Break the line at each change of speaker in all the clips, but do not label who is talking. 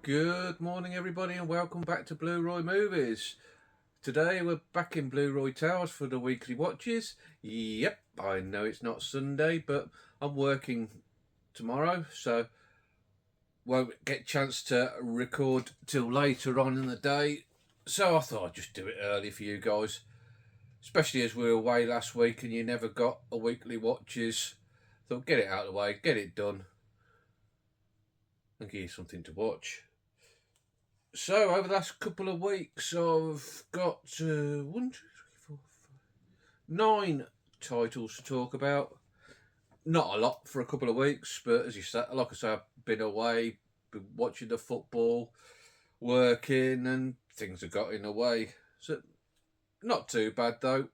Good morning, everybody, and welcome back to Blu-Roy Movies. Today we're back in Blu-Roy Towers for the weekly watches. Yep, I know it's not Sunday, but I'm working tomorrow, so won't get a chance to record till later on in the day. So I thought I'd just do it early for you guys, especially as we were away last week and you never got a weekly watches. Thought get it out of the way, get it done, and give you something to watch. So, over the last couple of weeks, I've got 9 titles to talk about. Not a lot for a couple of weeks, but as you said, like I say, I've been away, been watching the football, working, and things have got in the way. So, not too bad though.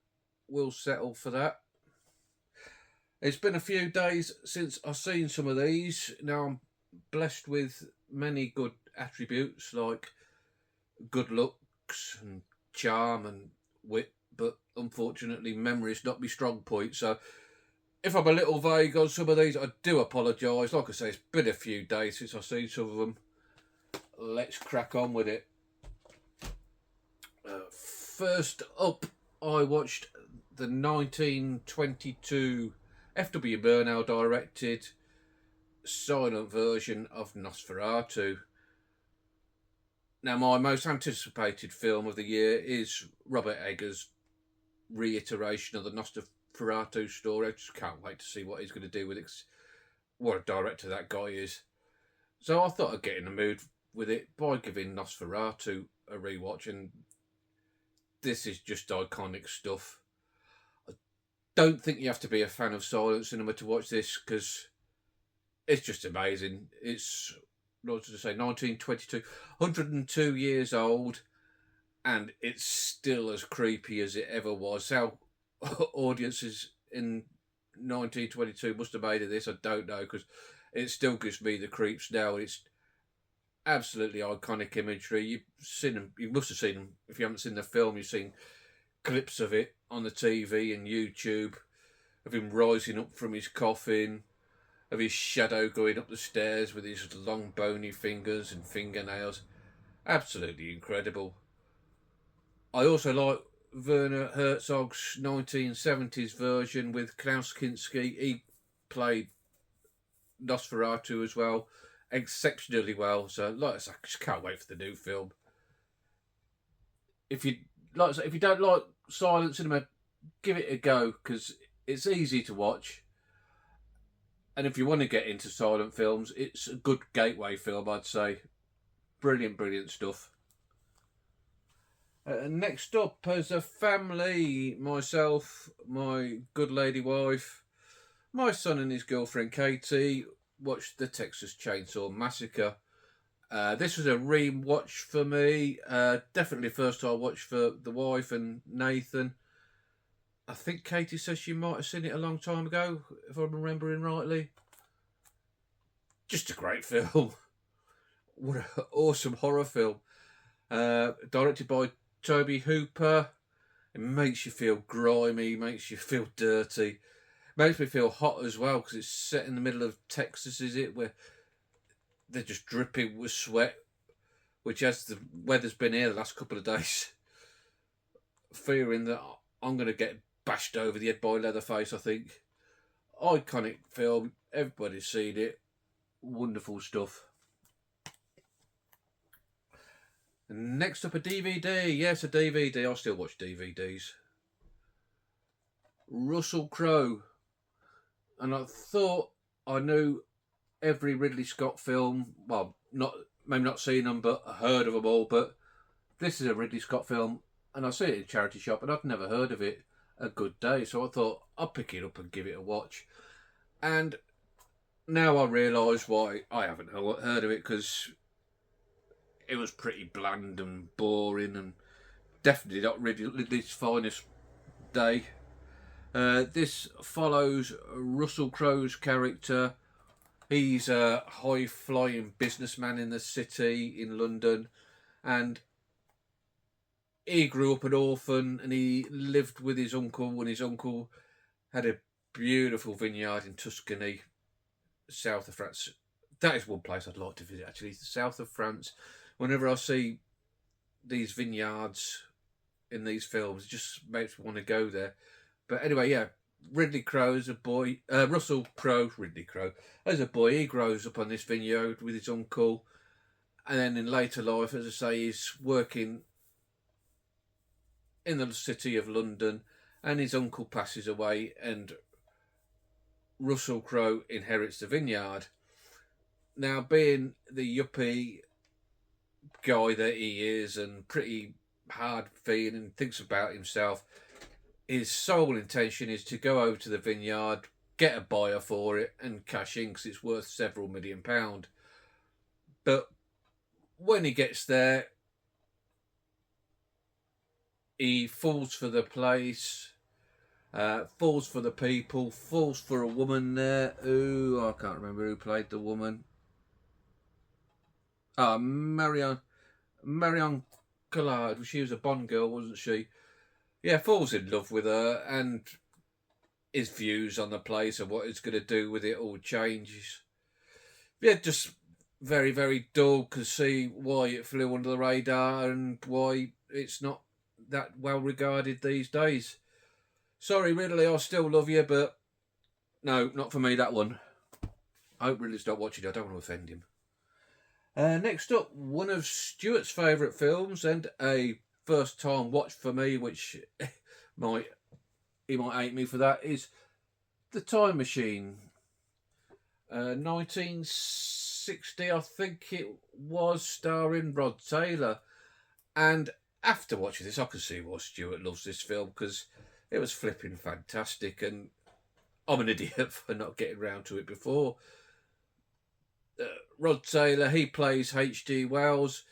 We'll settle for that. It's been a few days since I've seen some of these. Now I'm blessed with many good attributes like good looks and charm and wit, but unfortunately memory's not my strong point. So if I'm a little vague on some of these, I do apologise. Like I say, it's been a few days since I've seen some of them. Let's crack on with it. First up, I watched the 1922 F.W. Murnau directed silent version of Nosferatu. Now, my most anticipated film of the year is Robert Eggers' reiteration of the Nosferatu story. I just can't wait to see what he's going to do with it. What a director that guy is. So I thought I'd get in the mood with it by giving Nosferatu a rewatch, and this is just iconic stuff. I don't think you have to be a fan of silent cinema to watch this, because it's just amazing. It's, what did I say, 1922, 102 years old, and it's still as creepy as it ever was. How audiences in 1922 must have made of this, I don't know, because it still gives me the creeps now. It's absolutely iconic imagery. You've seen them, you must have seen them. If you haven't seen the film, you've seen clips of it on the TV and YouTube, of him rising up from his coffin, of his shadow going up the stairs with his long bony fingers and fingernails. Absolutely incredible. I also like Werner Herzog's 1970s version with Klaus Kinski. He played Nosferatu as well, exceptionally well. So, like I said, I just can't wait for the new film. If you if you don't like silent cinema, give it a go, because it's easy to watch. And if you want to get into silent films, it's a good gateway film, I'd say. Brilliant, brilliant stuff. Next up, as a family, myself, my good lady wife, my son and his girlfriend Katie watched the Texas Chainsaw Massacre. This was a re-watch for me. Definitely first time watch for the wife and Nathan. I think Katie says she might have seen it a long time ago, if I'm remembering rightly. Just a great film. What an awesome horror film. Directed by Toby Hooper. It makes you feel grimy, makes you feel dirty. Makes me feel hot as well, because it's set in the middle of Texas, is it? Where they're just dripping with sweat, which, as the weather's been here the last couple of days, fearing that I'm going to get bashed over the head by Leatherface, I think. Iconic film. Everybody's seen it. Wonderful stuff. Next up, a DVD. Yes, a DVD. I still watch DVDs. Russell Crowe. And I thought I knew every Ridley Scott film. Well, maybe not seen them, but heard of them all. But this is a Ridley Scott film, and I see it in a charity shop, and I'd never heard of it. A Good Day. So I thought I'll pick it up and give it a watch. And now I realise why I haven't heard of it, because it was pretty bland and boring, and definitely not Ridley's finest day. This follows Russell Crowe's character. He's a high-flying businessman in the city in London, and he grew up an orphan, and he lived with his uncle, and his uncle had a beautiful vineyard in Tuscany, south of France. That is one place I'd like to visit, actually. It's the south of France. Whenever I see these vineyards in these films, it just makes me want to go there. But anyway, yeah, Ridley Crowe as a boy, Russell Crowe, Ridley Crowe, as a boy, he grows up on this vineyard with his uncle. And then in later life, as I say, he's working in the city of London, and his uncle passes away, and Russell Crowe inherits the vineyard. Now, being the yuppie guy that he is, and pretty hard feeling, thinks about himself, his sole intention is to go over to the vineyard, get a buyer for it, and cash in because it's worth several £1 million. But when he gets there, he falls for the place, falls for the people, falls for a woman there who, I can't remember who played the woman. Marion Collard. She was a Bond girl, wasn't she? Yeah, falls in love with her, and his views on the place and what he's going to do with it all changes. Yeah, just very, very dull. Can see why it flew under the radar and why it's not that well regarded these days. Sorry, Ridley, I still love you, but no, not for me, that one. I hope Ridley's not watching. I don't want to offend him. Next up, one of Stuart's favourite films and a first-time watch for me, which he might hate me for that, is The Time Machine. 1960, I think it was, starring Rod Taylor. And after watching this, I can see why Stuart loves this film, because it was flipping fantastic, and I'm an idiot for not getting round to it before. Rod Taylor, he plays H.G. Wells,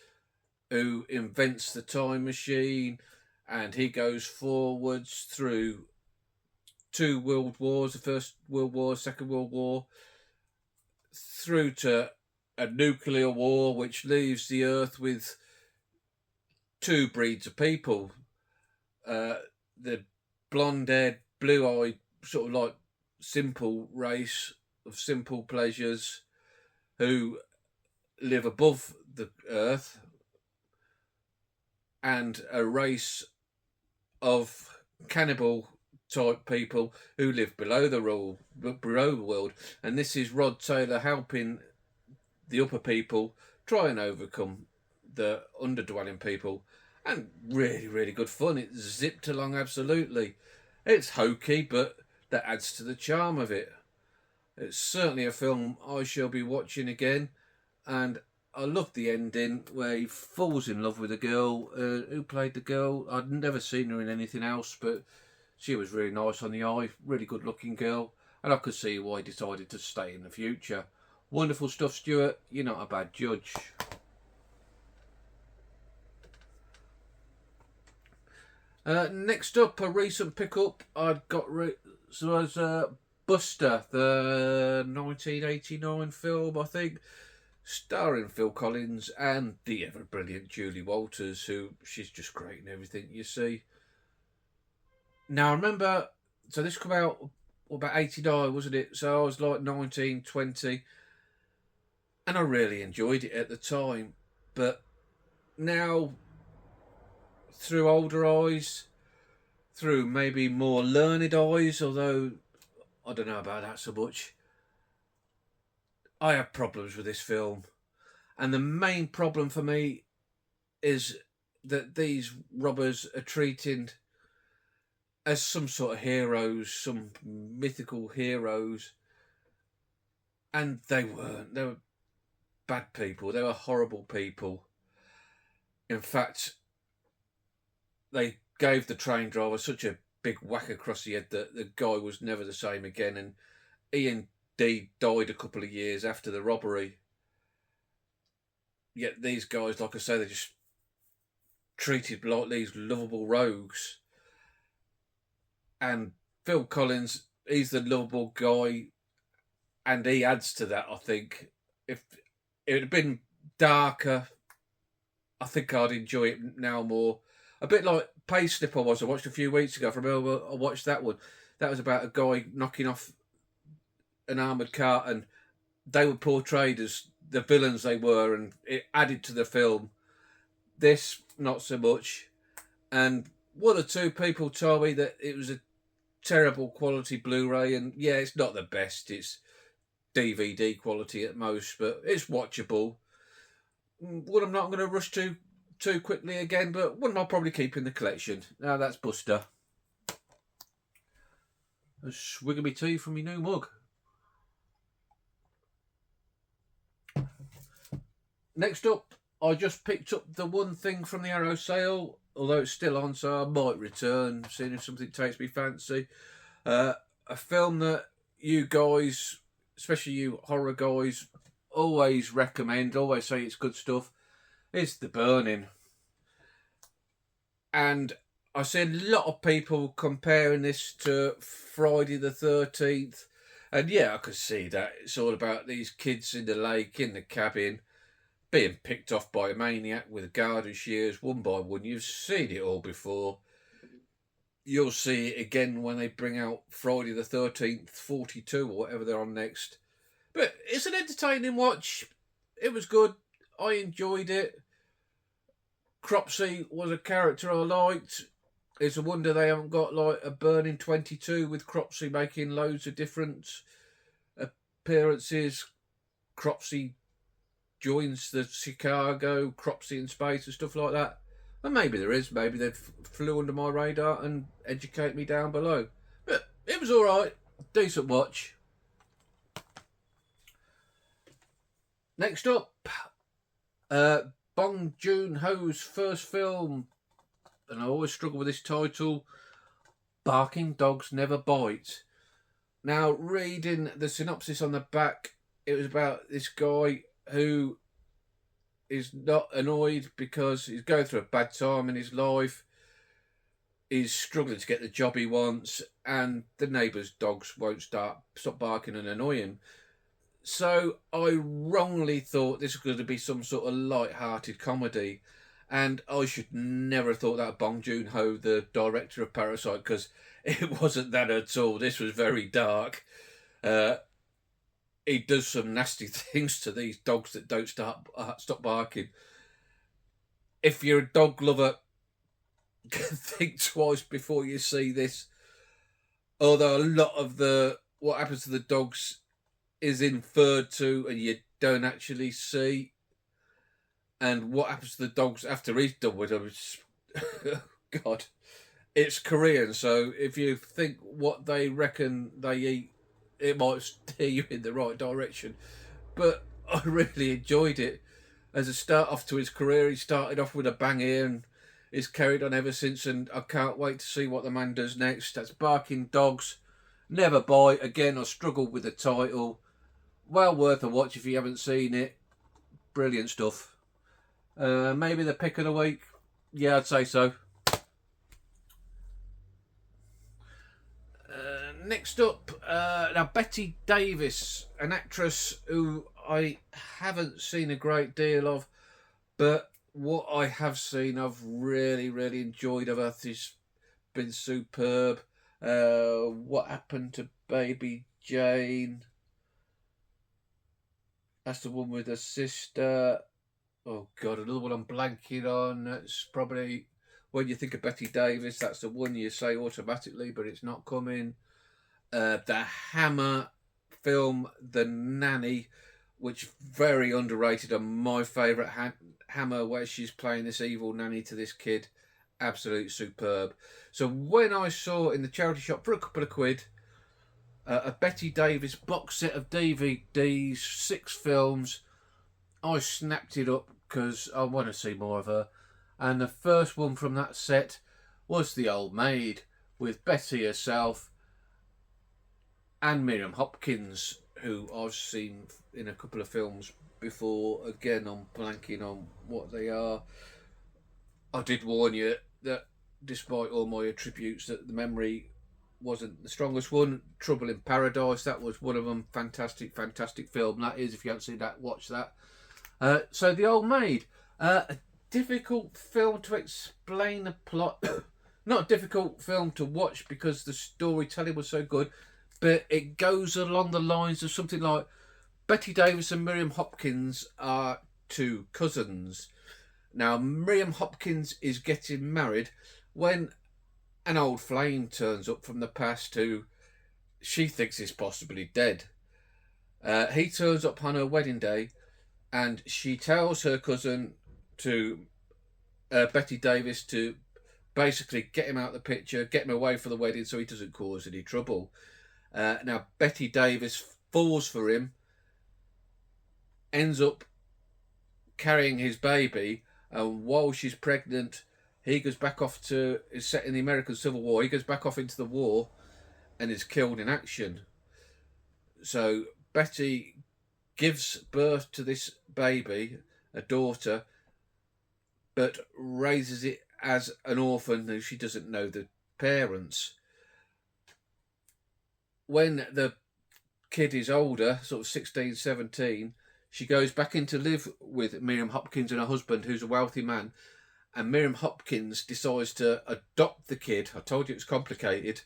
who invents the time machine, and he goes forwards through 2 world wars, the First World War, Second World War, through to a nuclear war, which leaves the Earth with 2 breeds of people. The blonde-haired, blue-eyed, sort of like simple race of simple pleasures who live above the Earth, and a race of cannibal type people who live below the world. And this is Rod Taylor helping the upper people try and overcome the underdwelling people. And really, really good fun. It zipped along absolutely. It's hokey, but that adds to the charm of it. It's certainly a film I shall be watching again, and I love the ending where he falls in love with a girl. Who played the girl? I'd never seen her in anything else, but she was really nice on the eye, really good looking girl, and I could see why he decided to stay in the future. Wonderful stuff, Stuart. You're not a bad judge. Next up, a recent pickup I'd got was Buster, the 1989 film, I think, starring Phil Collins and the ever brilliant Julie Walters, who she's just great in everything you see. Now, I remember, so this came out about 89, wasn't it? So I was like 19, 20, and I really enjoyed it at the time. But now, through older eyes, through maybe more learned eyes, although I don't know about that so much, I have problems with this film. And the main problem for me is that these robbers are treated as some sort of heroes, some mythical heroes. And they weren't. They were bad people. They were horrible people. In fact, they gave the train driver such a big whack across the head that the guy was never the same again. And he indeed died a couple of years after the robbery. Yet these guys, like I say, they're just treated like these lovable rogues. And Phil Collins, he's the lovable guy, and he adds to that, I think. If it had been darker, I think I'd enjoy it now more. A bit like Payslip I watched a few weeks ago. I remember I watched that one. That was about a guy knocking off an armoured car, and they were portrayed as the villains they were, and it added to the film. This, not so much. And one or two people told me that it was a terrible quality Blu-ray, and yeah, it's not the best. It's DVD quality at most, but it's watchable. One I'm not going to rush to too quickly again, but one I'll probably keep in the collection. Now that's Buster. A swig of me tea from my new mug. Next up, I just picked up the one thing from the Arrow sale, although it's still on, so I might return, seeing if something takes me fancy. A film that you guys, especially you horror guys, always recommend, always say it's good stuff, is The Burning. And I see a lot of people comparing this to Friday the 13th. And yeah, I could see that. It's all about these kids in the lake, in the cabin, being picked off by a maniac with garden shears one by one. You've seen it all before. You'll see it again when they bring out Friday the 13th, 42 or whatever they're on next. But it's an entertaining watch. It was good. I enjoyed it. Cropsey was a character I liked. It's a wonder they haven't got like a Burning 22 with Cropsey making loads of different appearances. Cropsey joins the Chicago, Cropsey in space and stuff like that. And maybe there is. Maybe they flew under my radar and educate me down below. But it was alright. Decent watch. Next up, Bong Joon-ho's first film, and I always struggle with this title, Barking Dogs Never Bite. Now, reading the synopsis on the back, it was about this guy who is not annoyed because he's going through a bad time in his life. He's struggling to get the job he wants, and the neighbours' dogs won't stop barking and annoy him. So I wrongly thought this was going to be some sort of light-hearted comedy, and I should never have thought that of Bong Joon-ho, the director of Parasite, because it wasn't that at all. This was very dark. He does some nasty things to these dogs that don't stop barking. If you're a dog lover, think twice before you see this. Although a lot of what happens to the dogs is inferred to and you don't actually see. And what happens to the dogs after he's done with them, God, it's Korean, so if you think what they reckon they eat, it might steer you in the right direction. But I really enjoyed it. As a start off to his career, he started off with a bang here and he's carried on ever since, and I can't wait to see what the man does next. That's Barking Dogs Never Bite. Again, I struggled with the title. Well worth a watch if you haven't seen it. Brilliant stuff. Maybe the pick of the week. Yeah, I'd say so. Next up, now Betty Davis, an actress who I haven't seen a great deal of, but what I have seen, I've really, really enjoyed of her. She's been superb. What Happened to Baby Jane? That's the one with her sister. Oh God, another one I'm blanking on. It's probably, when you think of Betty Davis, that's the one you say automatically, but it's not coming. The Hammer film, The Nanny, which very underrated and my favourite. Hammer, where she's playing this evil nanny to this kid. Absolute superb. So when I saw in the charity shop for a couple of quid a Betty Davis box set of DVDs, 6 films, I snapped it up because I want to see more of her. And the first one from that set was The Old Maid, with Betty herself and Miriam Hopkins, who I've seen in a couple of films before. Again, I'm blanking on what they are. I did warn you that despite all my attributes, that the memory wasn't the strongest one. Trouble in Paradise, that was one of them. Fantastic, fantastic film that is. If you haven't seen that, watch that. So The Old Maid, a difficult film to explain the plot. Not a difficult film to watch because the storytelling was so good, but it goes along the lines of something like Betty Davis and Miriam Hopkins are two cousins. Now, Miriam Hopkins is getting married when an old flame turns up from the past who she thinks is possibly dead. He turns up on her wedding day, and she tells her cousin to Betty Davis to basically get him out of the picture, get him away for the wedding so he doesn't cause any trouble. Now, Betty Davis falls for him, ends up carrying his baby, and while she's pregnant, he goes back off to, is set in the American Civil War, he goes back off into the war and is killed in action. So Betty gives birth to this baby, a daughter, but raises it as an orphan who she doesn't know the parents. When the kid is older, sort of 16, 17, she goes back in to live with Miriam Hopkins and her husband, who's a wealthy man. And Miriam Hopkins decides to adopt the kid. I told you it's complicated.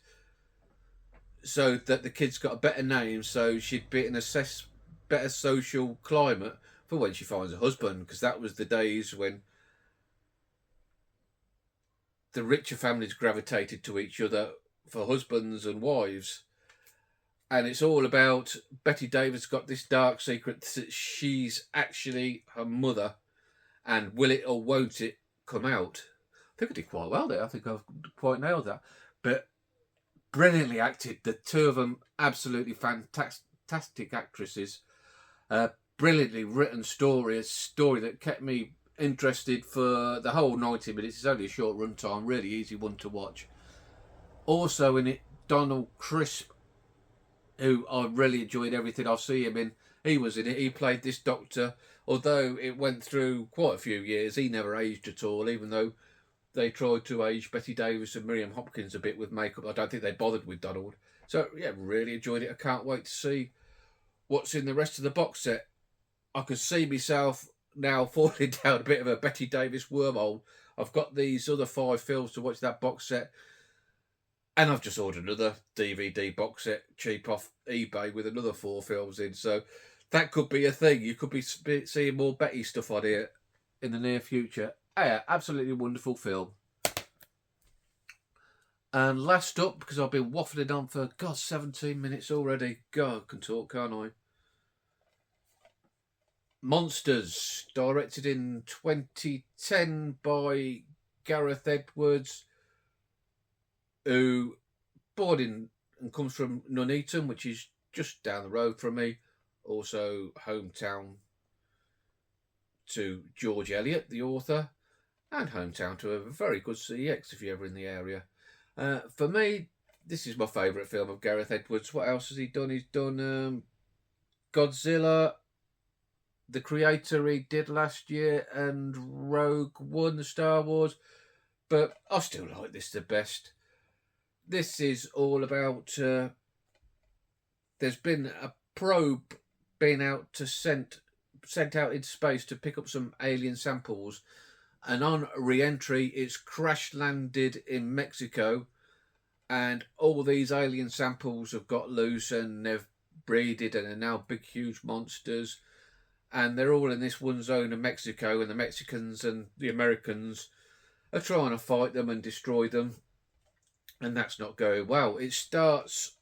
So that the kid's got a better name, so she'd be in a better social climate for when she finds a husband, because that was the days when the richer families gravitated to each other for husbands and wives. And it's all about Betty Davis got this dark secret that she's actually her mother, and will it or won't it come out? I think I did quite well there. I think I've quite nailed that. But brilliantly acted. The two of them, absolutely fantastic actresses. Brilliantly written story, a story that kept me interested for the whole 90 minutes. It's only a short run time, really easy one to watch. Also in it, Donald Crisp, who I really enjoyed everything I see him in. He was in it. He played this doctor. Although it went through quite a few years, he never aged at all, even though they tried to age Betty Davis and Miriam Hopkins a bit with makeup. I don't think they bothered with Donald. So, yeah, really enjoyed it. I can't wait to see what's in the rest of the box set. I could see myself now falling down a bit of a Betty Davis wormhole. I've got these other 5 films to watch that box set. And I've just ordered another DVD box set cheap off eBay with another 4 films in. So that could be a thing. You could be seeing more Betty stuff on here in the near future. Yeah, absolutely wonderful film. And last up, because I've been waffling on for, 17 minutes already. God, I can talk, can't I? Monsters, directed in 2010 by Gareth Edwards, who born in and comes from Nuneaton, which is just down the road from me. Also hometown to George Eliot, the author, and hometown to a very good CX if you're ever in the area. For me, this is my favourite film of Gareth Edwards. What else has he done? He's done Godzilla, The Creator he did last year, and Rogue One, the Star Wars. But I still like this the best. This is all about, there's been a probe being sent out into space to pick up some alien samples, and on re-entry it's crash landed in Mexico, and all these alien samples have got loose and they've breeded and are now big huge monsters, and they're all in this one zone of Mexico, and the Mexicans and the Americans are trying to fight them and destroy them, and that's not going well. It stars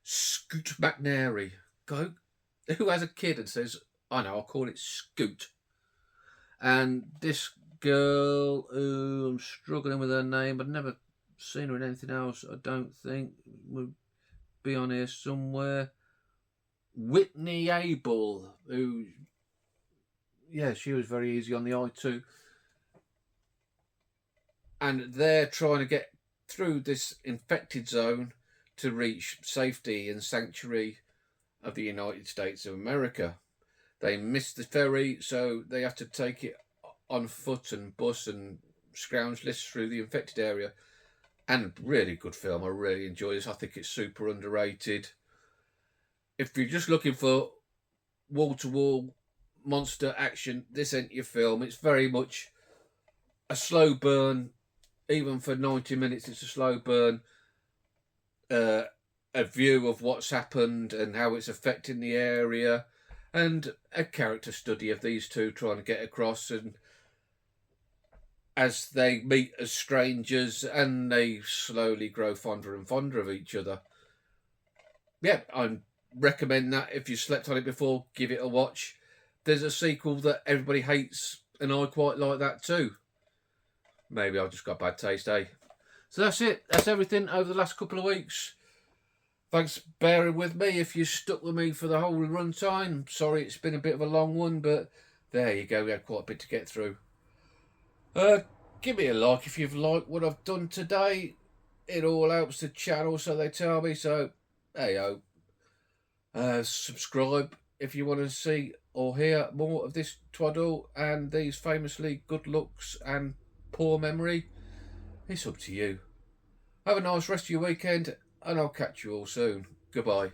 Scoot McNairy, who has a kid and says, I know, I'll call it Scoot. And this girl, who I'm struggling with her name, I've never seen her in anything else, I don't think, would be on here somewhere. Whitney Abel, who, yeah, she was very easy on the eye too. And they're trying to get through this infected zone to reach safety and sanctuary of the United States of America. They missed the ferry, so they have to take it on foot and bus and scrounge lists through the infected area. And really good film. I really enjoy this. I think it's super underrated. If you're just looking for wall-to-wall monster action, this ain't your film. It's very much a slow burn. Even for 90 minutes, it's a slow burn. a view of what's happened and how it's affecting the area, and a character study of these two trying to get across, and as they meet as strangers and they slowly grow fonder and fonder of each other. Yeah, I recommend that. If you slept on it before, give it a watch. There's a sequel that everybody hates, and I quite like that too. Maybe I've just got bad taste, eh? So that's it. That's everything over the last couple of weeks. Thanks for bearing with me if you stuck with me for the whole runtime. Sorry it's been a bit of a long one, but there you go. We had quite a bit to get through. Give me a like if you've liked what I've done today. It all helps the channel, so they tell me. So, hey yo. Subscribe if you want to see or hear more of this twaddle and these famously good looks and poor memory. It's up to you. Have a nice rest of your weekend, and I'll catch you all soon. Goodbye.